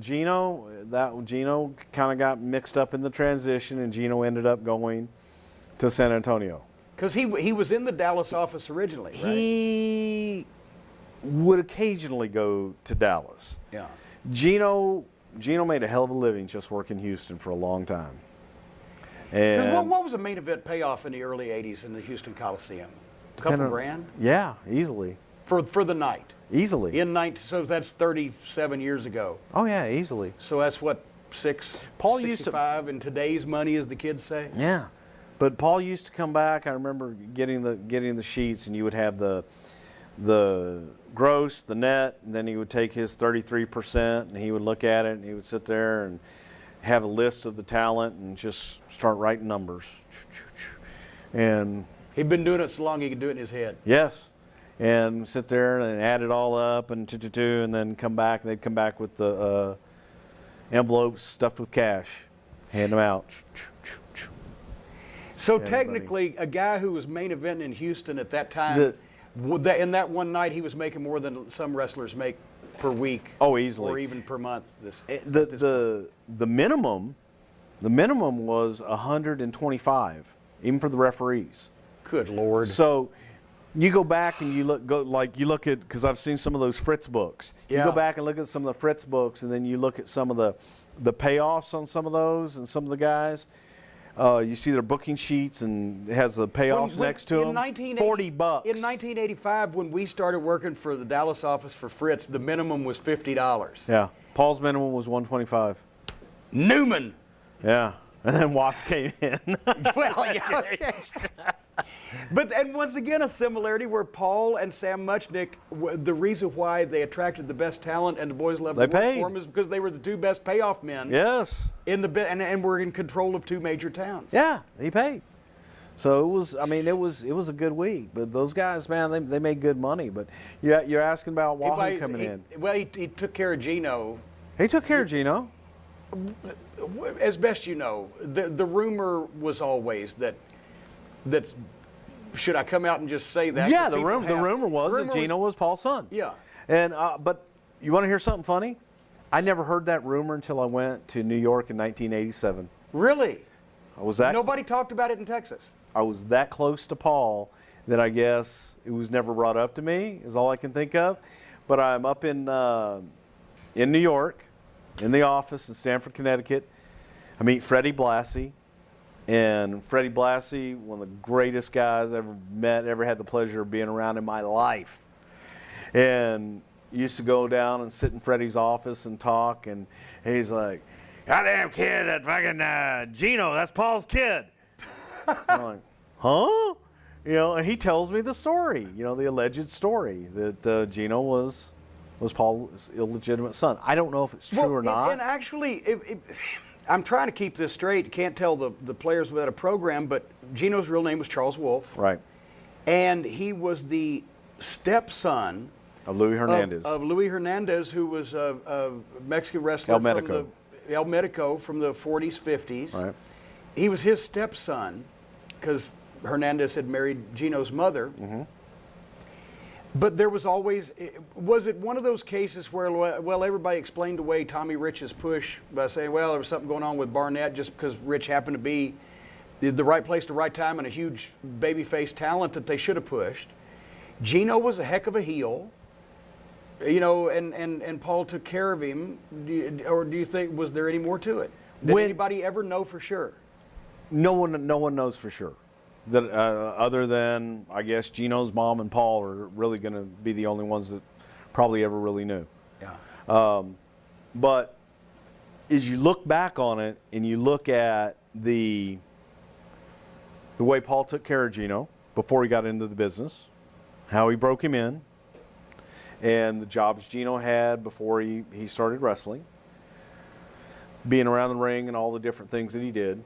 Gino kind of got mixed up in the transition, and Gino ended up going to San Antonio. Because he was in the Dallas office originally, right? He would occasionally go to Dallas. Yeah. Gino made a hell of a living just working Houston for a long time. And what was the main event payoff in the early 80s in the Houston Coliseum? A couple grand? Yeah, easily. For the night? Easily. So that's 37 years ago. Oh, yeah, easily. So that's what, Paul 65 used to, in today's money, as the kids say? Yeah. But Paul used to come back. I remember getting the sheets, and you would have the gross, the net, and then he would take his 33%, and he would look at it, and he would sit there and have a list of the talent and just start writing numbers. And he'd been doing it so long he could do it in his head. Yes. And sit there and add it all up and and then come back. And they'd come back with the envelopes stuffed with cash, hand them out. So technically, a guy who was main eventing in Houston at that time, in that one night, he was making more than some wrestlers make per week. Oh, easily. Or even per month. The minimum was 125, even for the referees. Good Lord. So you go back and you look at, because I've seen some of those Fritz books. Yeah. You go back and look at some of the Fritz books, and then you look at some of the payoffs on some of those and some of the guys. You see their booking sheets, and it has the payoffs next to them. $40. In 1985, when we started working for the Dallas office for Fritz, the minimum was $50. Yeah. Paul's minimum was 125. Newman. Yeah. And then Watts came in. Well, yeah. And once again, a similarity where Paul and Sam Muchnick, the reason why they attracted the best talent and the boys loved to work for them is because they were the two best payoff men. Yes. And were in control of two major towns. Yeah, he paid. So it was. I mean, it was a good week. But those guys, man, they made good money. But you're asking about Wahoo coming in. Well, he took care of Geno. He took care of Geno. As best you know, the rumor was always that should I come out and just say that? Yeah, the rumor was that Geno was Paul's son. Yeah. And but you want to hear something funny? I never heard that rumor until I went to New York in 1987. Really? Nobody talked about it in Texas. I was that close to Paul that I guess it was never brought up to me, is all I can think of. But I'm up in New York, in the office in Stamford, Connecticut. I meet Freddie Blassie. And Freddie Blassie, one of the greatest guys I ever met, ever had the pleasure of being around in my life. And used to go down and sit in Freddie's office and talk, and he's like, "Goddamn kid, that fucking Geno, that's Paul's kid." I'm like, huh? And he tells me the story, the alleged story that Geno was Paul's illegitimate son. I don't know if it's true or not. And actually, I'm trying to keep this straight. Can't tell the players without a program, but Geno's real name was Charles Wolf. Right. And he was the stepson of Louis Hernandez. Of Louis Hernandez, who was a Mexican wrestler El Medico from the 40s, 50s. Right. He was his stepson because Hernandez had married Geno's mother. Mm-hmm. But there was always, was it one of those cases where, well, everybody explained away Tommy Rich's push by saying, well, there was something going on with Barnett just because Rich happened to be the right place, the right time, and a huge babyface talent that they should have pushed. Geno was a heck of a heel, and Paul took care of him. Or do you think, was there any more to it? Did anybody ever know for sure? No one knows for sure. That other than, I guess, Geno's mom and Paul are really going to be the only ones that probably ever really knew. Yeah. But as you look back on it and you look at the way Paul took care of Geno before he got into the business, how he broke him in, and the jobs Geno had before he started wrestling, being around the ring and all the different things that he did,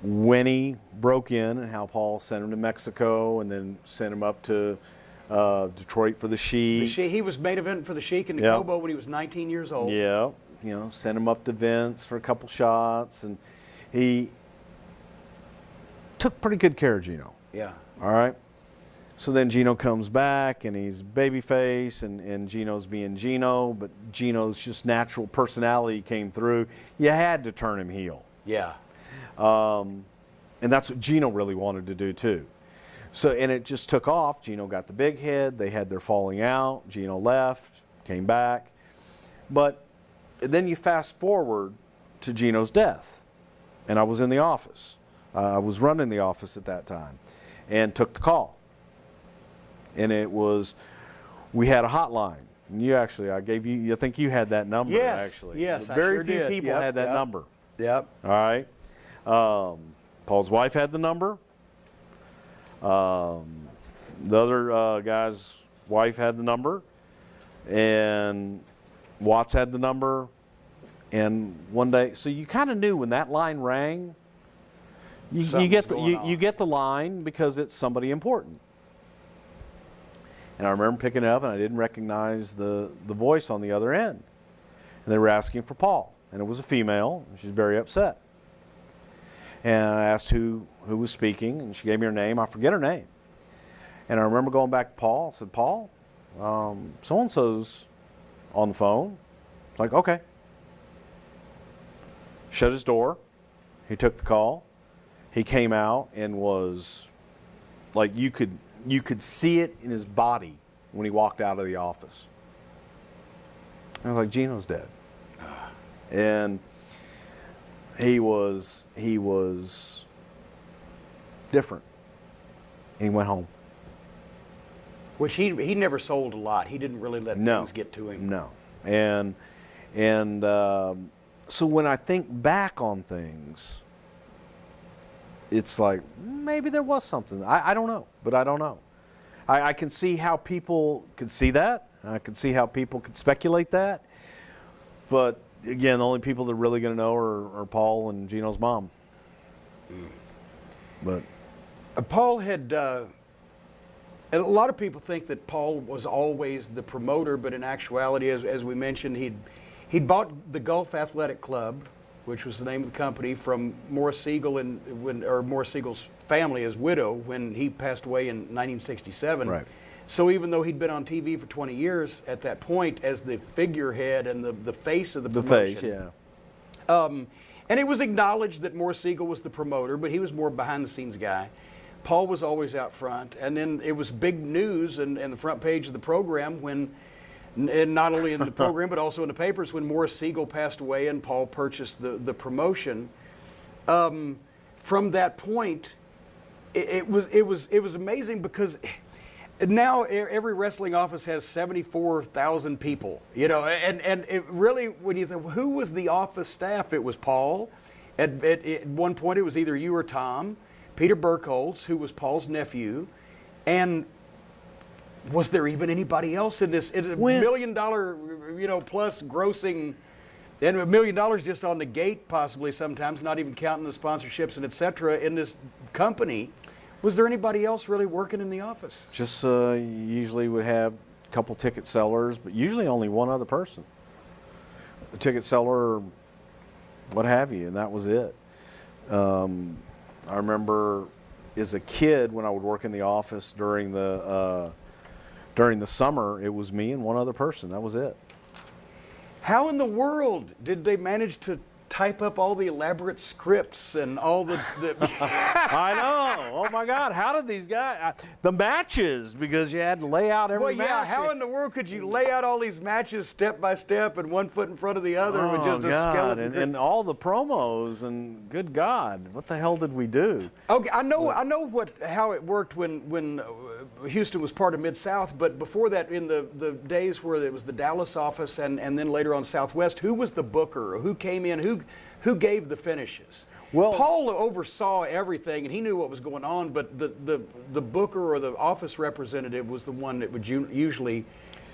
when he broke in and how Paul sent him to Mexico and then sent him up to Detroit for the Sheik. He was main event for the Sheik in the Kobo when he was 19 years old. Yeah, sent him up to Vince for a couple shots, and he took pretty good care of Geno. Yeah. All right. So then Geno comes back, and he's babyface, and Geno's being Geno, but Geno's just natural personality came through. You had to turn him heel. Yeah. And that's what Geno really wanted to do too. So, and it just took off. Geno got the big head. They had their falling out. Geno left, came back. But then you fast forward to Geno's death, and I was in the office. I was running the office at that time, and took the call. And it was, we had a hotline. And you actually, I gave you, I think you had that number, Yes, actually. yes, I Very sure few did. people Yep, had that yep. number. Yep. All right. Paul's wife had the number. The other guy's wife had the number. And Watts had the number. And one day, so you kind of knew when that line rang, you get the line because it's somebody important. And I remember picking it up, and I didn't recognize the voice on the other end. And they were asking for Paul, and it was a female, and she's very upset. And I asked who was speaking, and she gave me her name. I forget her name. And I remember going back to Paul. I said, Paul, so-and-so's on the phone. It's like, okay. Shut his door. He took the call. He came out and was like, you could see it in his body when he walked out of the office. I was like, Geno's dead. And he was different. And he went home. Which he never sold a lot. He didn't really let things get to him. No. And so when I think back on things, it's like, maybe there was something. I don't know, but I don't know. I can see how people could see that. I can see how people could speculate that. But again, the only people that are really going to know are Paul and Geno's mom. But Paul had, a lot of people think that Paul was always the promoter, but in actuality, as we mentioned, he'd bought the Gulf Athletic Club, which was the name of the company, from Morris Siegel or Morris Siegel's family, his widow, when he passed away in 1967. Right. So even though he'd been on TV for 20 years at that point as the figurehead and the face of the promotion. The face, yeah. And it was acknowledged that Morris Siegel was the promoter, but he was more behind-the-scenes guy. Paul was always out front. And then it was big news and the front page of the program when, and not only in the program, but also in the papers, when Morris Siegel passed away and Paul purchased the promotion. From that point, it was amazing because now every wrestling office has 74,000 people, you know, and it really, when you think, who was the office staff? It was Paul. At one point, it was either you or Tom. Peter Burkholz, who was Paul's nephew, and was there even anybody else in this? It's $1 million, you know, plus grossing, and $1 million just on the gate, possibly sometimes, not even counting the sponsorships and etc. in this company. Was there anybody else really working in the office? Just usually would have a couple ticket sellers, but usually only one other person. A ticket seller, or what have you, and that was it. I remember as a kid when I would work in the office during the summer, it was me and one other person. That was it. How in the world did they manage to type up all the elaborate scripts and all the I know. Oh my God! How did these guys? The matches, because you had to lay out every match. Well, yeah. How in the world could you lay out all these matches step by step and one foot in front of the other with just a skeleton? And all the promos, and good God, what the hell did we do? Okay, I know how it worked when Houston was part of Mid-South, but before that, in the days where it was the Dallas office and then later on Southwest, who was the booker? Who came in? Who gave the finishes? Well, Paul oversaw everything, and he knew what was going on, but the booker or the office representative was the one that would usually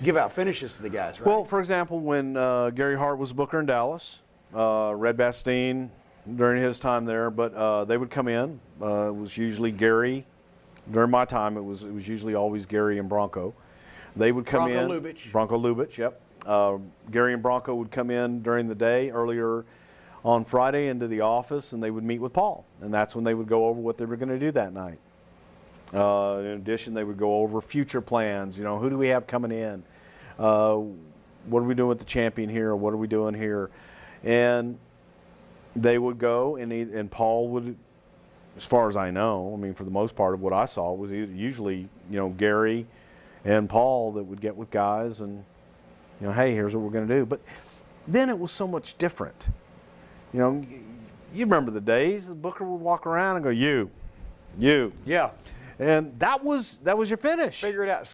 give out finishes to the guys, right? Well, for example, when Gary Hart was booker in Dallas, Red Bastien during his time there, but they would come in. It was usually Gary. During my time, it was usually always Gary and Bronco. They would come in. Bronco Lubitsch, yep. Gary and Bronco would come in during the day earlier on Friday into the office, and they would meet with Paul, and that's when they would go over what they were going to do that night. In addition, they would go over future plans. You know, who do we have coming in? What are we doing with the champion here? What are we doing here? And they would go, and Paul would, as far as I know, I mean, for the most part of what I saw, was usually, you know, Gary and Paul that would get with guys and, you know, hey, here's what we're going to do. But then it was so much different. You know, you remember the days the Booker would walk around and go, you. Yeah. And that was your finish. Figure it out.